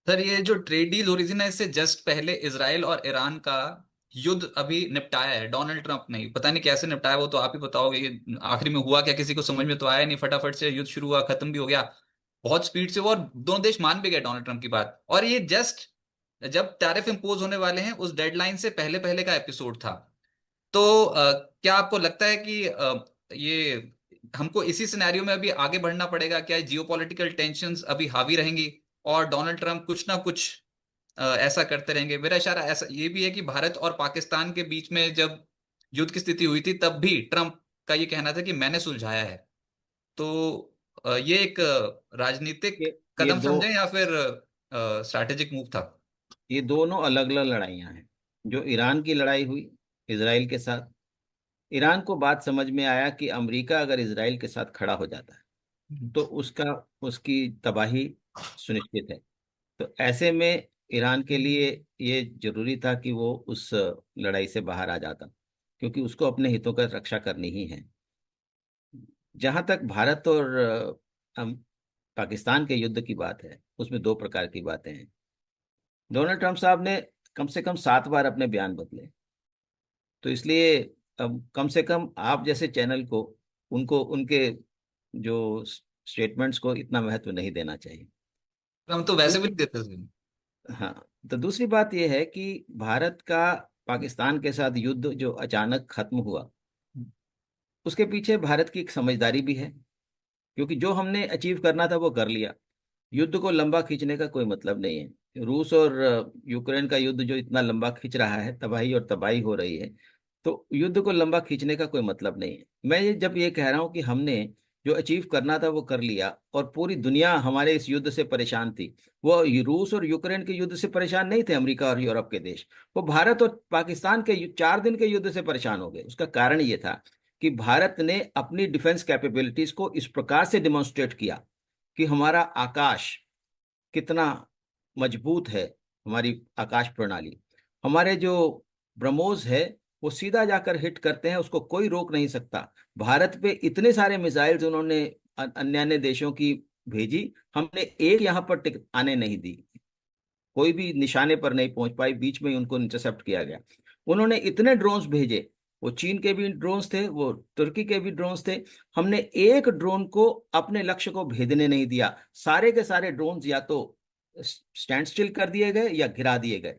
Sir ये जो trade deal हो रही थी ना, इससे जस्ट पहले इसराइल और ईरान का युद्ध अभी निपटाया है डोनाल्ड ट्रंप ने। पता नहीं कैसे निपटाया, वो तो आप ही बताओगे। ये आखिर में हुआ क्या, किसी को समझ में तो आया नहीं। फटाफट से युद्ध शुरू हुआ, खत्म भी हो गया बहुत स्पीड से वो, और दोनों देश मान भी गए डोनाल्ड ट्रंप की बात। और ये जस्ट जब टैरिफ इंपोज होने वाले हैं उस डेडलाइन से पहले पहले का एपिसोड था। तो क्या आपको लगता है कि ये हमको इसी सिनेरियो में अभी आगे बढ़ना पड़ेगा? क्या जियोपॉलिटिकल टेंशंस अभी हावी रहेंगी और डोनाल्ड ट्रंप कुछ ना कुछ ऐसा करते रहेंगे? मेरा इशारा ऐसा ये भी है कि भारत और पाकिस्तान के बीच में जब युद्ध की स्थिति हुई थी तब भी ट्रंप का ये कहना था कि मैंने सुलझाया है। तो ये एक राजनीतिक ये कदम दो समझें या फिर स्ट्रैटेजिक मूव था? ये दोनों अलग अलग लड़ाइयाँ हैं। जो ईरान की लड़ाई हुई इसराइल के साथ, ईरान को बात समझ में आया कि अमेरिका अगर इसराइल के साथ खड़ा हो जाता है हम्म। तो उसका उसकी तबाही सुनिश्चित है। तो ऐसे में ईरान के लिए ये जरूरी था कि वो उस लड़ाई से बाहर आ जाता, क्योंकि उसको अपने हितों का रक्षा करनी ही है। जहां तक भारत और पाकिस्तान के युद्ध की बात है, उसमें दो प्रकार की बातें हैं। डोनाल्ड ट्रंप साहब ने कम से कम 7 बार अपने बयान बदले। तो इसलिए अब कम से कम आप जैसे चैनल को, उनको उनके जो स्टेटमेंट्स को इतना महत्व नहीं देना चाहिए। हम तो वैसे भी दूसरी नहीं देते थे। हाँ, तो दूसरी बात यह है कि भारत का पाकिस्तान के साथ युद्ध जो अचानक खत्म हुआ, उसके पीछे भारत की एक समझदारी भी है। क्योंकि जो हमने अचीव करना था वो कर लिया। युद्ध को लंबा खींचने का कोई मतलब नहीं है। रूस और यूक्रेन का युद्ध जो इतना लंबा खींच रहा है, तबाही और तबाही हो रही है, तो युद्ध को लंबा खींचने का कोई मतलब नहीं है। मैं जब ये कह रहा हूँ कि हमने जो अचीव करना था वो कर लिया, और पूरी दुनिया हमारे इस युद्ध से परेशान थी। वो रूस और यूक्रेन के युद्ध से परेशान नहीं थे अमेरिका और यूरोप के देश। वो भारत और पाकिस्तान के 4 दिन के युद्ध से परेशान हो गए। उसका कारण ये था कि भारत ने अपनी डिफेंस कैपेबिलिटीज को इस प्रकार से डिमोन्स्ट्रेट किया कि हमारा आकाश कितना मजबूत है। हमारी आकाश प्रणाली, हमारे जो ब्रह्मोस है, वो सीधा जाकर हिट करते हैं, उसको कोई रोक नहीं सकता। भारत पे इतने सारे मिसाइल्स उन्होंने अन्य अन्य देशों की भेजी, हमने एक यहाँ पर टिक आने नहीं दी। कोई भी निशाने पर नहीं पहुंच पाई, बीच में ही उनको इंटरसेप्ट किया गया। उन्होंने इतने ड्रोन्स भेजे, वो चीन के भी ड्रोन्स थे, वो तुर्की के भी ड्रोन्स थे। हमने एक ड्रोन को अपने लक्ष्य को भेदने नहीं दिया। सारे के सारे ड्रोन्स या तो स्टैंड स्टिल कर दिए गए या गिरा दिए गए।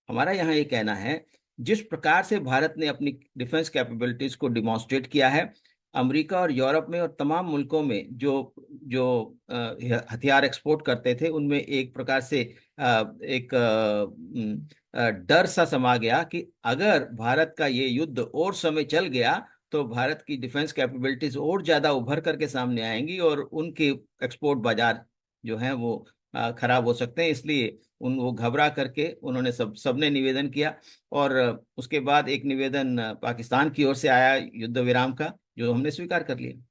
हमारा यहाँ ये कहना है, जिस प्रकार से भारत ने अपनी डिफेंस कैपेबिलिटीज को डिमॉन्स्ट्रेट किया है, अमेरिका और यूरोप में और तमाम मुल्कों में जो जो हथियार एक्सपोर्ट करते थे, उनमें एक प्रकार से एक डर सा समा गया कि अगर भारत का ये युद्ध और समय चल गया तो भारत की डिफेंस कैपेबिलिटीज और ज्यादा उभर करके सामने आएंगी, और उनके एक्सपोर्ट बाजार जो हैं वो खराब हो सकते हैं। इसलिए उन वो घबरा करके उन्होंने सबने निवेदन किया। और उसके बाद एक निवेदन पाकिस्तान की ओर से आया युद्ध विराम का, जो हमने स्वीकार कर लिया।